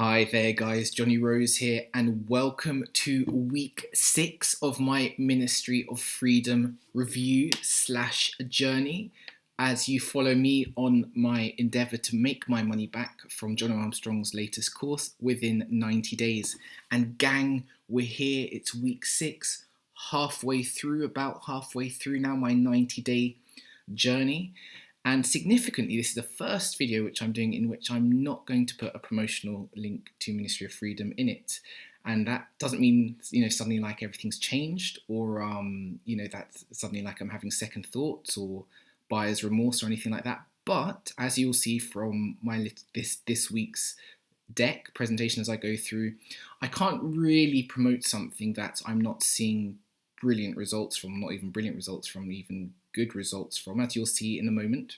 Hi there, guys. Johnny Rose here, and welcome to week 6 of my Ministry of Freedom review/journey as you follow me on my endeavour to make my money back from Jono Armstrong's latest course within 90 days. And gang, we're here. It's week 6, about halfway through now my 90-day journey. And significantly, this is the first video which I'm doing in which I'm not going to put a promotional link to Ministry of Freedom in it. And that doesn't mean, suddenly like everything's changed or, that's suddenly like I'm having second thoughts or buyer's remorse or anything like that. But as you'll see from my this week's deck presentation as I go through, I can't really promote something that I'm not seeing brilliant results from, not even brilliant results from, even good results from, as you'll see in a moment.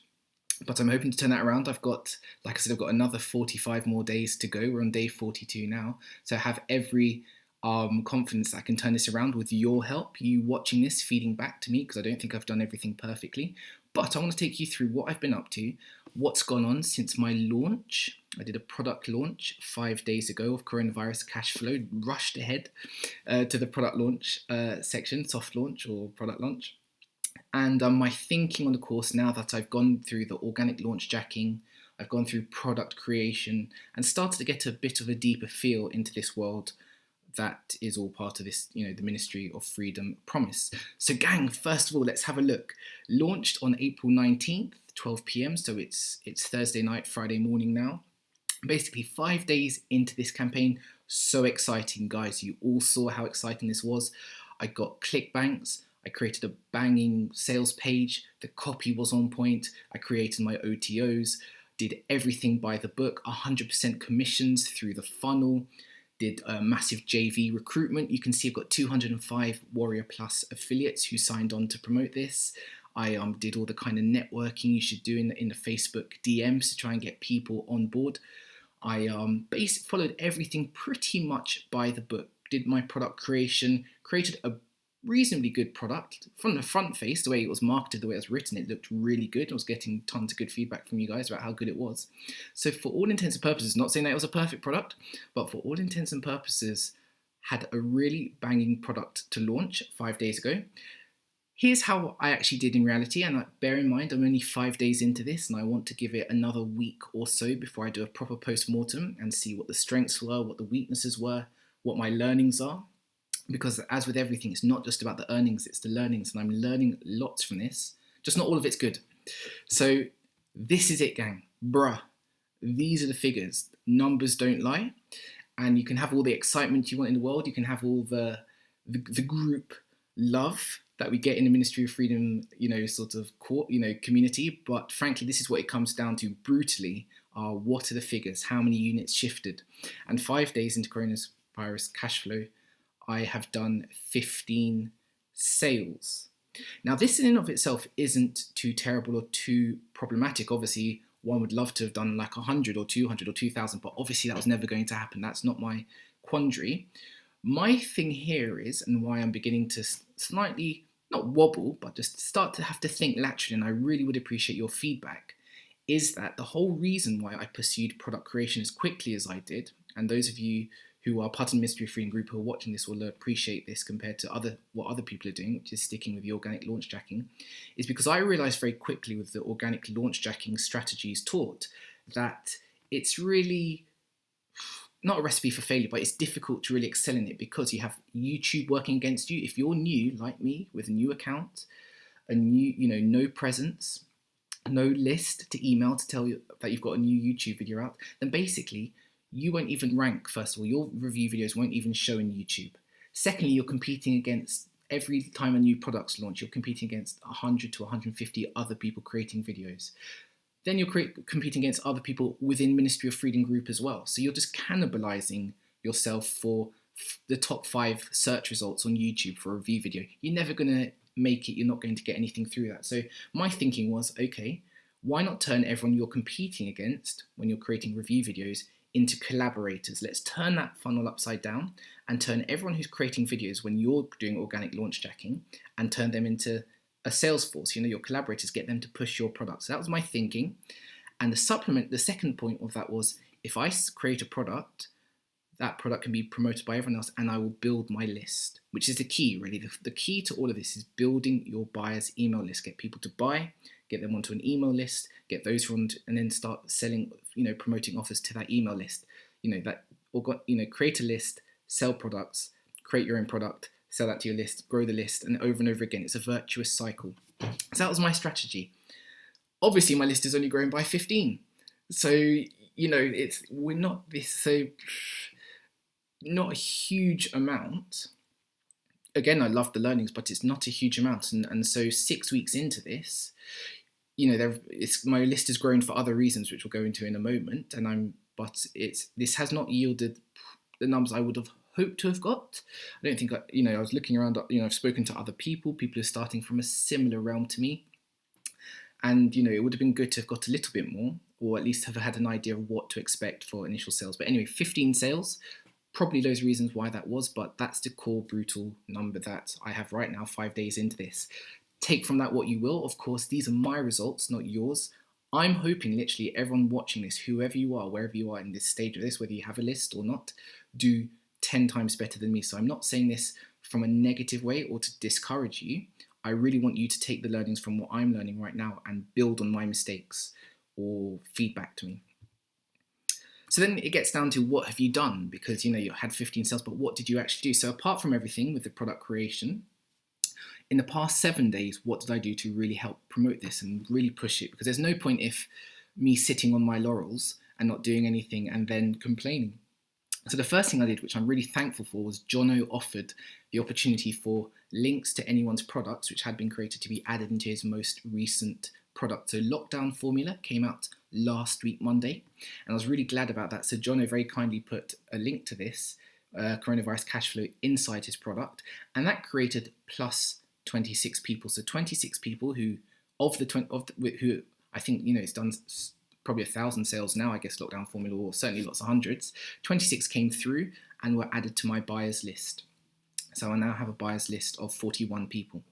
But I'm hoping to turn that around. I've got another 45 more days to go. We're on day 42 now. So I have every confidence that I can turn this around with your help, you watching this, feeding back to me, because I don't think I've done everything perfectly. But I want to take you through what I've been up to, what's gone on since my launch. I did a product launch 5 days ago of coronavirus cash flow, rushed ahead to the product launch section, soft launch or product launch. And my thinking on the course now that I've gone through the organic launch jacking, I've gone through product creation and started to get a bit of a deeper feel into this world that is all part of this, the Ministry of Freedom promise. So gang, first of all, let's have a look. Launched on April 19th, 12 p.m. So it's Thursday night, Friday morning now. Basically 5 days into this campaign. So exciting, guys. You all saw how exciting this was. I got ClickBanks. I created a banging sales page. The copy was on point. I created my OTOs, did everything by the book, 100% commissions through the funnel, did a massive JV recruitment. You can see I've got 205 Warrior Plus affiliates who signed on to promote this. I did all the kind of networking you should do in the Facebook DMs to try and get people on board. I followed everything pretty much by the book. Did my product creation, created a reasonably good product. From the front face, the way it was marketed, the way it was written, it looked really good. I was getting tons of good feedback from you guys about how good it was. So for all intents and purposes, not saying that it was a perfect product, but for all intents and purposes, had a really banging product to launch 5 days ago. Here's how I actually did in reality, and bear in mind I'm only 5 days into this and I want to give it another week or so before I do a proper post-mortem and see what the strengths were, what the weaknesses were, what my learnings are. Because as with everything, it's not just about the earnings, it's the learnings, and I'm learning lots from this. Just not all of it's good. So this is it, gang. Bruh, these are the figures. Numbers don't lie. And you can have all the excitement you want in the world. You can have all the group love that we get in the Ministry of Freedom, community. But frankly, this is what it comes down to brutally. What are the figures? How many units shifted? And 5 days into coronavirus cash flow, I have done 15 sales. Now, this in and of itself isn't too terrible or too problematic. Obviously, one would love to have done like 100 or 200 or 2,000, but obviously that was never going to happen. That's not my quandary. My thing here is, and why I'm beginning to slightly, not wobble, but just start to have to think laterally, and I really would appreciate your feedback, is that the whole reason why I pursued product creation as quickly as I did, and those of you who are part of the Ministry of Freedom group who are watching this will appreciate this compared to what other people are doing, which is sticking with the organic launch jacking, is because I realised very quickly with the organic launch jacking strategies taught that it's really not a recipe for failure, but it's difficult to really excel in it because you have YouTube working against you. If you're new, like me, with a new account, a new, no presence, no list to email to tell you that you've got a new YouTube video out, then basically you won't even rank. First of all, your review videos won't even show in YouTube. Secondly, you're competing against, every time a new product's launched, you're competing against 100 to 150 other people creating videos. Then you're competing against other people within Ministry of Freedom group as well. So you're just cannibalizing yourself for the top 5 search results on YouTube for a review video. You're never going to make it. You're not going to get anything through that. So my thinking was, okay, why not turn everyone you're competing against when you're creating review videos into collaborators? Let's turn that funnel upside down and turn everyone who's creating videos when you're doing organic launch jacking and turn them into a sales force, your collaborators, get them to push your products. So that was my thinking. And the second point of that was, if I create a product, that product can be promoted by everyone else, and I will build my list, which is the key, really. The key to all of this is building your buyer's email list. Get people to buy, get them onto an email list, get those on, and then start selling, promoting offers to that email list. Create a list, sell products, create your own product, sell that to your list, grow the list, and over again. It's a virtuous cycle. So that was my strategy. Obviously, my list is only growing by 15. So, we're not this, so not a huge amount. Again, I love the learnings, but it's not a huge amount. And so 6 weeks into this, my list has grown for other reasons, which we'll go into in a moment. This has not yielded the numbers I would have hoped to have got. I don't think, I was looking around, I've spoken to other people who are starting from a similar realm to me. And, it would have been good to have got a little bit more, or at least have had an idea of what to expect for initial sales. But anyway, 15 sales, probably those reasons why that was, but that's the core brutal number that I have right now, 5 days into this. Take from that what you will. Of course, these are my results, not yours. I'm hoping literally everyone watching this, whoever you are, wherever you are in this stage of this, whether you have a list or not, do 10 times better than me. So I'm not saying this from a negative way or to discourage you. I really want you to take the learnings from what I'm learning right now and build on my mistakes or feedback to me. So then it gets down to what have you done? Because, you had 15 sales, but what did you actually do? So apart from everything with the product creation, in the past 7 days, what did I do to really help promote this and really push it? Because there's no point if me sitting on my laurels and not doing anything and then complaining. So the first thing I did, which I'm really thankful for, was Jono offered the opportunity for links to anyone's products which had been created to be added into his most recent product. So Lockdown Formula came out last week, Monday, and I was really glad about that. So Jono very kindly put a link to this coronavirus cash flow inside his product, and that created plus 26 people. So 26 people who I think, it's done probably 1,000 sales now, I guess, Lockdown Formula, or certainly lots of hundreds. 26 came through and were added to my buyers list. So I now have a buyers list of 41 people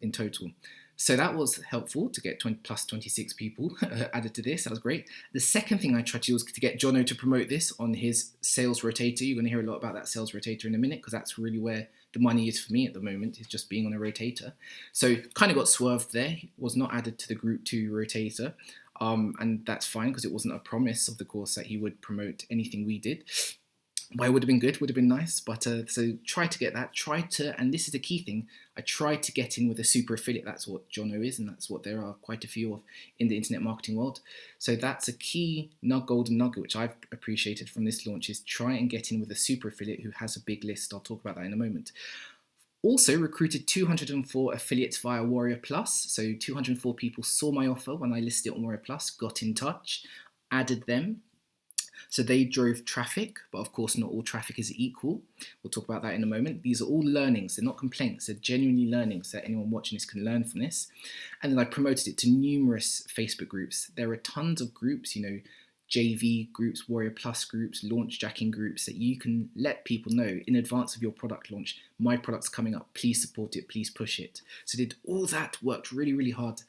in total. So that was helpful to get plus 26 people added to this. That was great. The second thing I tried to do was to get Jono to promote this on his sales rotator. You're going to hear a lot about that sales rotator in a minute, because that's really where the money is for me at the moment, is just being on a rotator. So kind of got swerved there. He was not added to the Group 2 rotator. And that's fine, because it wasn't a promise of the course that he would promote anything we did. But it would have been good, would have been nice. But so try to get that. And this is the key thing, I tried to get in with a super affiliate. That's what Jono is, and that's what there are quite a few of in the internet marketing world. So that's a key golden nugget, which I've appreciated from this launch, is try and get in with a super affiliate who has a big list. I'll talk about that in a moment. Also recruited 204 affiliates via Warrior Plus. So 204 people saw my offer when I listed it on Warrior Plus, got in touch, added them. So they drove traffic, but of course not all traffic is equal. We'll talk about that in a moment. These are all learnings. They're not complaints. They're genuinely learnings that anyone watching this can learn from this. And then I promoted it to numerous Facebook groups. There are tons of groups, JV groups, Warrior Plus groups, launch jacking groups, that you can let people know in advance of your product launch, my product's coming up, please support it, please push it. So did all that, worked really, really hard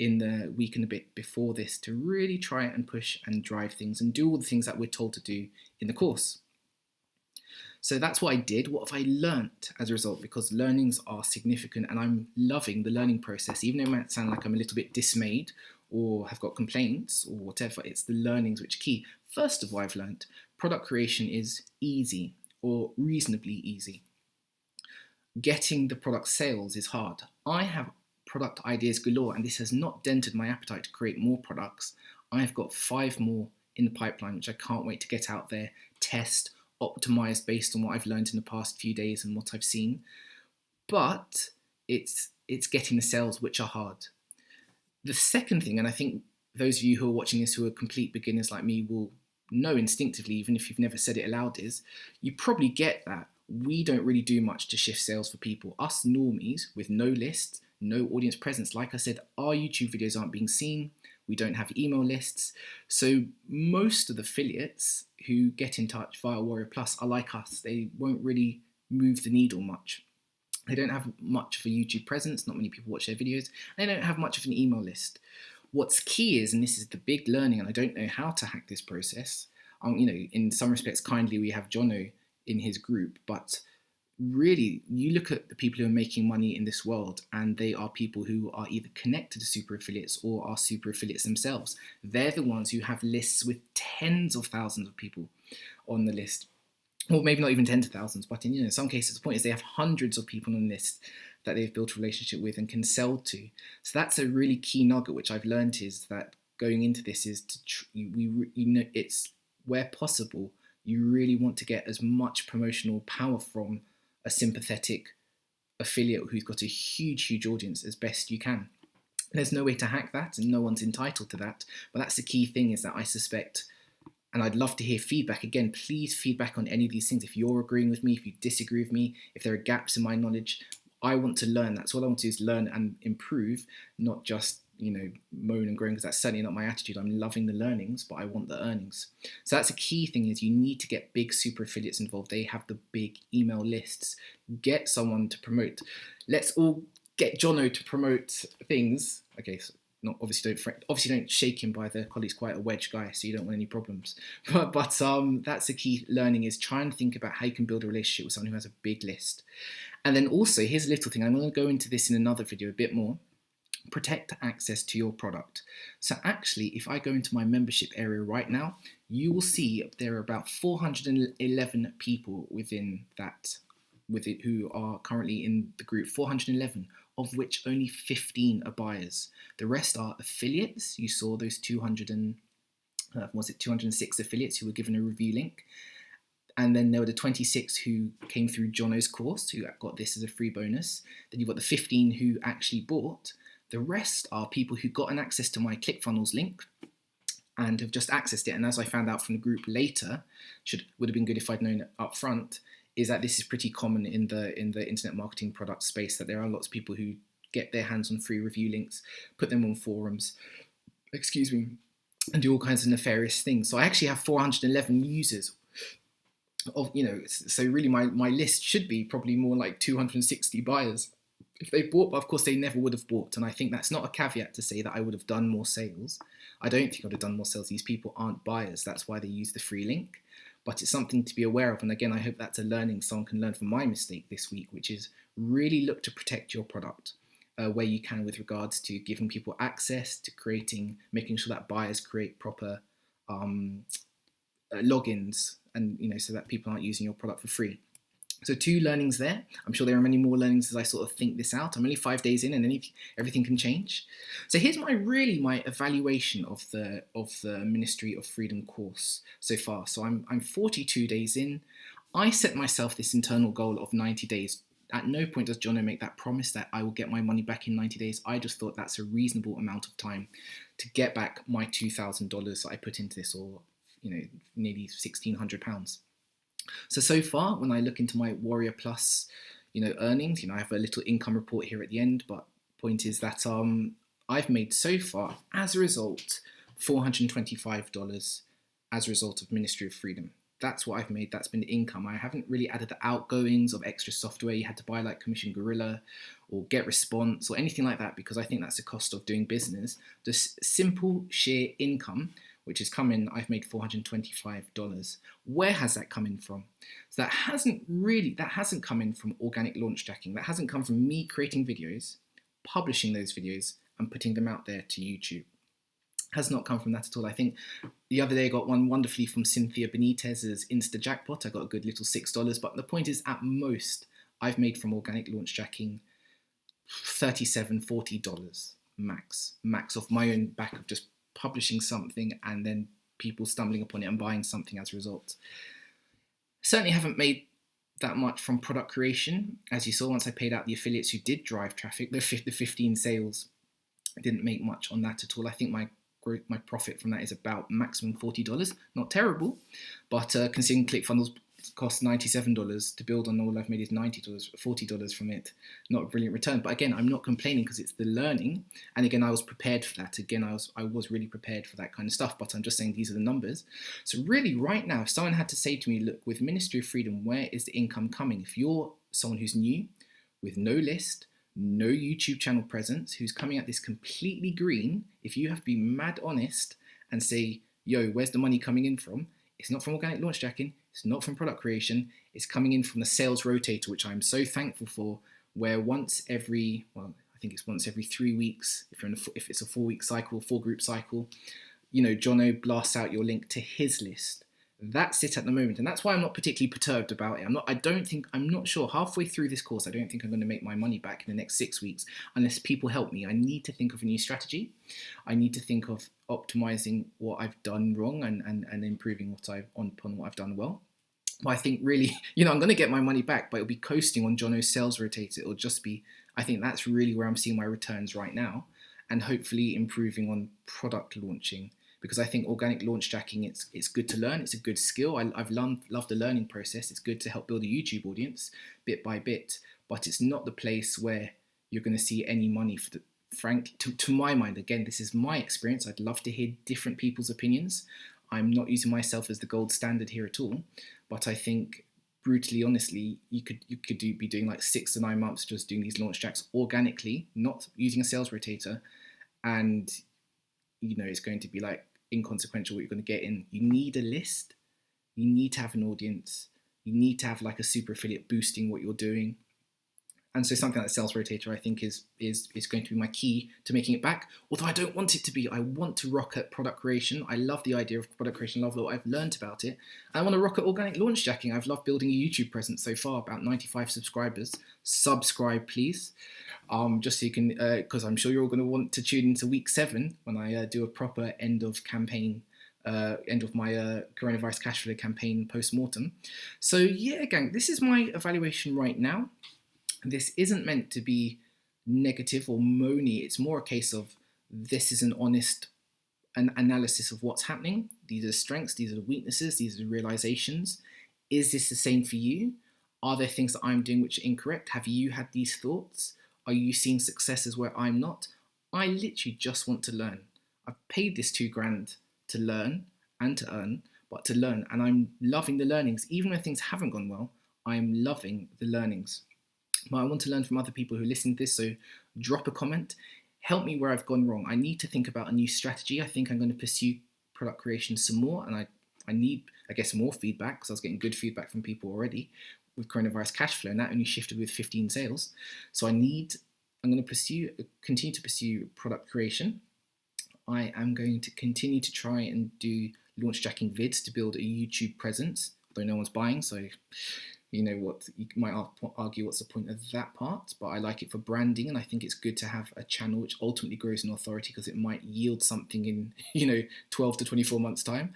in the week and a bit before this to really try and push and drive things and do all the things that we're told to do in the course. So that's what I did. What have I learnt as a result? Because learnings are significant, and I'm loving the learning process. Even though it might sound like I'm a little bit dismayed or have got complaints or whatever, it's the learnings which are key. First of all, I've learnt product creation is easy, or reasonably easy. Getting the product sales is hard. I have product ideas galore, and this has not dented my appetite to create more products. I've got 5 more in the pipeline, which I can't wait to get out there, test, optimize based on what I've learned in the past few days and what I've seen. But it's getting the sales, which are hard. The second thing, and I think those of you who are watching this who are complete beginners like me will know instinctively, even if you've never said it aloud, is you probably get that we don't really do much to shift sales for people. Us normies with no lists, no audience presence. Like I said, our YouTube videos aren't being seen. We don't have email lists. So most of the affiliates who get in touch via Warrior Plus are like us. They won't really move the needle much. They don't have much of a YouTube presence. Not many people watch their videos. They don't have much of an email list. What's key is, and this is the big learning, and I don't know how to hack this process, in some respects, kindly, we have Jono in his group, but really, you look at the people who are making money in this world, and they are people who are either connected to super affiliates or are super affiliates themselves. They're the ones who have lists with tens of thousands of people on the list. Or maybe not even tens of thousands, but in some cases, the point is they have hundreds of people on the list that they've built a relationship with and can sell to. So that's a really key nugget, which I've learned, is that going into this is it's where possible, you really want to get as much promotional power from a sympathetic affiliate who's got a huge audience as best you can. There's no way to hack that, and no one's entitled to that. But that's the key thing, is that I suspect, and I'd love to hear feedback. Again, please feedback on any of these things. If you're agreeing with me, if you disagree with me, if there are gaps in my knowledge, I want to learn. That's all I want to do, is learn and improve, not just moan and groan, because that's certainly not my attitude. I'm loving the learnings, but I want the earnings. So that's a key thing, is you need to get big super affiliates involved. They have the big email lists. Get someone to promote. Let's all get Jono to promote things. Okay, so obviously don't shake him by the collar. He's quite a wedge guy, so you don't want any problems. But that's the key learning, is try and think about how you can build a relationship with someone who has a big list. And then also, here's a little thing. I'm going to go into this in another video a bit more. Protect access to your product. So actually, if I go into my membership area right now, you will see there are about 411 people within that, who are currently in the group. 411, of which only 15 are buyers. The rest are affiliates. You saw those 206 affiliates who were given a review link. And then there were the 26 who came through Jono's course, who got this as a free bonus. Then you've got the 15 who actually bought. The rest are people who got an access to my ClickFunnels link and have just accessed it. And as I found out from the group later, would have been good if I'd known it up front, is that this is pretty common in the internet marketing product space, that there are lots of people who get their hands on free review links, put them on forums, and do all kinds of nefarious things. So I actually have 411 users so really my list should be probably more like 260 buyers if they bought, but of course they never would have bought. And I think that's not a caveat to say that I would have done more sales. I don't think I would have done more sales. These people aren't buyers. That's why they use the free link. But it's something to be aware of. And again, I hope that's a learning someone can learn from my mistake this week, which is really look to protect your product where you can, with regards to giving people access, to making sure that buyers create proper logins, and so that people aren't using your product for free. So 2 learnings there. I'm sure there are many more learnings as I sort of think this out. I'm only 5 days in, and everything can change. So here's my evaluation of the Ministry of Freedom course so far. So I'm 42 days in. I set myself this internal goal of 90 days. At no point does Jono make that promise that I will get my money back in 90 days. I just thought that's a reasonable amount of time to get back my $2,000 that I put into this, or nearly £1,600. So far, when I look into my Warrior Plus, earnings, I have a little income report here at the end, but point is that I've made so far, as a result, $425 as a result of Ministry of Freedom. That's what I've made. That's been the income. I haven't really added the outgoings of extra software you had to buy, like Commission Gorilla or Get Response or anything like that, because I think that's the cost of doing business. Just simple sheer income, which has come in, I've made $425. Where has that come in from? So that hasn't come in from organic launch jacking. That hasn't come from me creating videos, publishing those videos, and putting them out there to YouTube. Has not come from that at all. I think the other day I got one wonderfully from Cynthia Benitez's Insta Jackpot. I got a good little $6, but the point is, at most, I've made from organic launch jacking $37, $40 max off my own back of just publishing something and then people stumbling upon it and buying something as a result. Certainly haven't made that much from product creation. As you saw, once I paid out the affiliates who did drive traffic, the 15 sales, I didn't make much on that at all. I think my profit from that is about maximum $40. Not terrible, but considering ClickFunnels cost $97 to build, on all I've made is $90, $40 from it. Not a brilliant return, but again, I'm not complaining because it's the learning. And again, I was prepared for that. Again, I was really prepared for that kind of stuff, but I'm just saying these are the numbers. So really right now, if someone had to say to me, look, with Ministry of Freedom, where is the income coming? If you're someone who's new, with no list, no YouTube channel presence, who's coming at this completely green, if you have to be mad honest and say, yo, where's the money coming in from? It's not from organic launch jacking. It's not from product creation. It's coming in from the sales rotator, which I'm so thankful for, where once every, well, I think it's once every 3 weeks, if it's a 4-week cycle, 4-group cycle, Jono blasts out your link to his list. That's it at the moment, and that's why I'm not particularly perturbed about it. I'm not sure. Halfway through this course, I don't think I'm going to make my money back in the next 6 weeks unless people help me. I need to think of a new strategy. I need to think of optimizing what I've done wrong and improving upon what I've done well. But I think really, I'm going to get my money back, but it'll be coasting on Jono's sales rotator. It'll just be, I think that's really where I'm seeing my returns right now, and hopefully improving on product launching. Because I think organic launch jacking, it's good to learn. It's a good skill. I've loved the learning process. It's good to help build a YouTube audience bit by bit, but it's not the place where you're going to see any money. To my mind, again, this is my experience. I'd love to hear different people's opinions. I'm not using myself as the gold standard here at all, but I think, brutally honestly, you could be doing like 6 to 9 months just doing these launch jacks organically, not using a sales rotator, and it's going to be like inconsequential what you're going to get in. You need a list. You need to have an audience. You need to have like a super affiliate boosting what you're doing. And so something like sales rotator, I think, is going to be my key to making it back. Although I don't want it to be. I want to rock at product creation. I love the idea of product creation. I love what I've learned about it. And I want to rock at organic launch jacking. I've loved building a YouTube presence so far, about 95 subscribers. Subscribe, please. Just so you can, because I'm sure you're all going to want to tune into week 7 when I do a proper end of my coronavirus cash flow campaign post-mortem. So yeah, gang, this is my evaluation right now. This isn't meant to be negative or moany. It's more a case of, this is an honest analysis of what's happening. These are strengths, these are weaknesses, these are realizations. Is this the same for you? Are there things that I'm doing which are incorrect? Have you had these thoughts? Are you seeing successes where I'm not? I literally just want to learn. I've paid this $2,000 to learn and to earn, but to learn. And I'm loving the learnings. Even when things haven't gone well, I'm loving the learnings. But I want to learn from other people who listen to this, so drop a comment. Help me where I've gone wrong. I need to think about a new strategy. I think I'm going to pursue product creation some more, and I need, I guess, more feedback, because I was getting good feedback from people already with coronavirus cash flow, and that only shifted with 15 sales. So I'm going to continue to pursue product creation. I am going to continue to try and do launch jacking vids to build a YouTube presence, though no one's buying, so you might argue what's the point of that part, but I like it for branding, and I think it's good to have a channel which ultimately grows in authority, because it might yield something in 12 to 24 months time.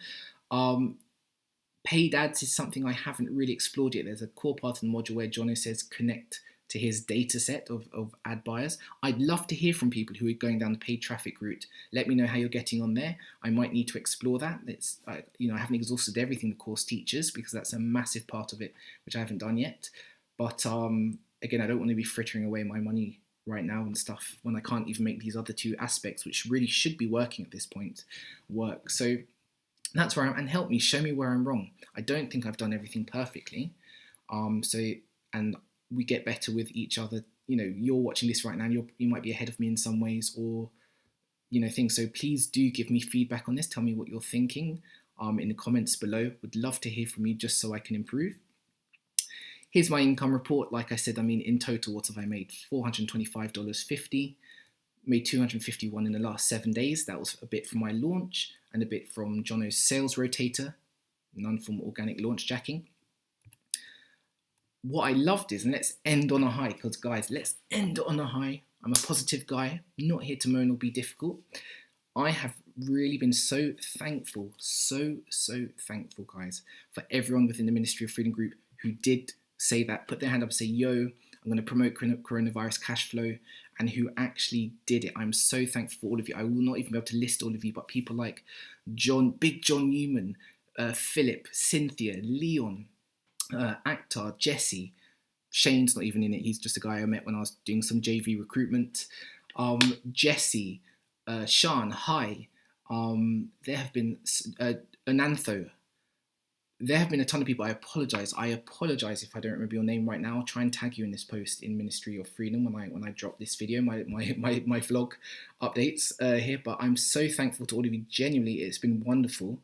Paid ads is something I haven't really explored yet. There's a core part in the module where Jono says connect to his data set of ad buyers. I'd love to hear from people who are going down the paid traffic route. Let me know how you're getting on there. I might need to explore that. I haven't exhausted everything the course teaches, because that's a massive part of it, which I haven't done yet. But again, I don't want to be frittering away my money right now and stuff when I can't even make these other 2 aspects, which really should be working at this point, work. So that's where and help me, show me where I'm wrong. I don't think I've done everything perfectly. And we get better with each other. You're watching this right now, and you might be ahead of me in some ways, or things. So please do give me feedback on this. Tell me what you're thinking in the comments below. Would love to hear from you, just so I can improve. Here's my income report. Like I said, in total, what have I made? $425.50. Made $251 in the last 7 days. That was a bit from my launch and a bit from Jono's sales rotator, none from organic launch jacking. What I loved is, and let's end on a high, because guys, let's end on a high. I'm a positive guy, not here to moan or be difficult. I have really been so thankful, so thankful, guys, for everyone within the Ministry of Freedom group who did say that, put their hand up and say, yo, I'm going to promote coronavirus cash flow, and who actually did it. I'm so thankful for all of you. I will not even be able to list all of you, but people like Big John Newman, Philip, Cynthia, Leon, Akhtar, Jesse, Shane's not even in it. He's just a guy I met when I was doing some JV recruitment. Jesse, Sean, hi. There have been Anantho. There have been a ton of people. I apologize if I don't remember your name right now. I'll try and tag you in this post in Ministry of Freedom when I drop this video, my vlog updates here. But I'm so thankful to all of you. Genuinely, it's been wonderful.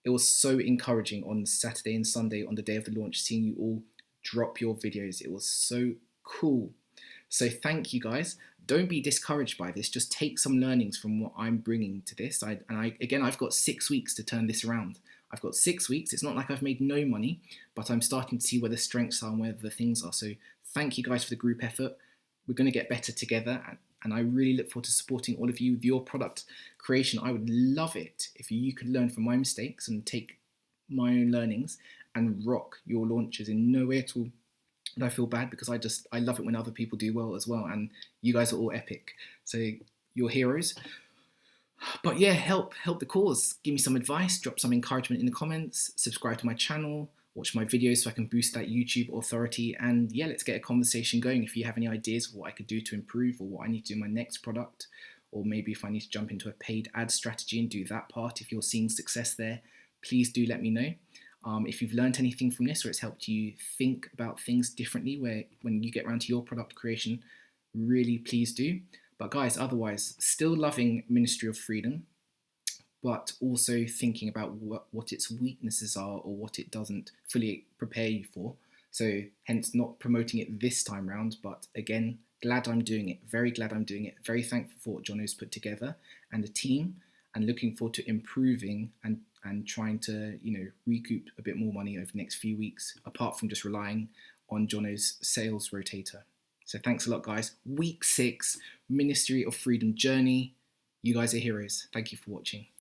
It was so encouraging on Saturday and Sunday on the day of the launch, seeing you all drop your videos. It was so cool. So thank you guys. Don't be discouraged by this. Just take some learnings from what I'm bringing to this. Again, I've got 6 weeks to turn this around. I've got 6 weeks. It's not like I've made no money, but I'm starting to see where the strengths are and where the things are. So thank you guys for the group effort. We're going to get better together, and I really look forward to supporting all of you with your product creation. I would love it if you could learn from my mistakes and take my own learnings and rock your launches in no way at all. And I feel bad because I love it when other people do well as well, and you guys are all epic. So you're heroes. But yeah, help the cause. Give me some advice, drop some encouragement in the comments, subscribe to my channel, watch my videos so I can boost that YouTube authority, and yeah, let's get a conversation going. If you have any ideas of what I could do to improve or what I need to do in my next product, or maybe if I need to jump into a paid ad strategy and do that part, if you're seeing success there, please do let me know. If you've learned anything from this or it's helped you think about things differently when you get around to your product creation, really please do. But guys, otherwise, still loving Ministry of Freedom, but also thinking about what its weaknesses are or what it doesn't fully prepare you for. So hence not promoting it this time round, but again, glad I'm doing it. Very glad I'm doing it. Very thankful for what Jono's put together and the team, and looking forward to improving and trying to, recoup a bit more money over the next few weeks, apart from just relying on Jono's sales rotator. So thanks a lot, guys. Week 6, Ministry of Freedom journey. You guys are heroes. Thank you for watching.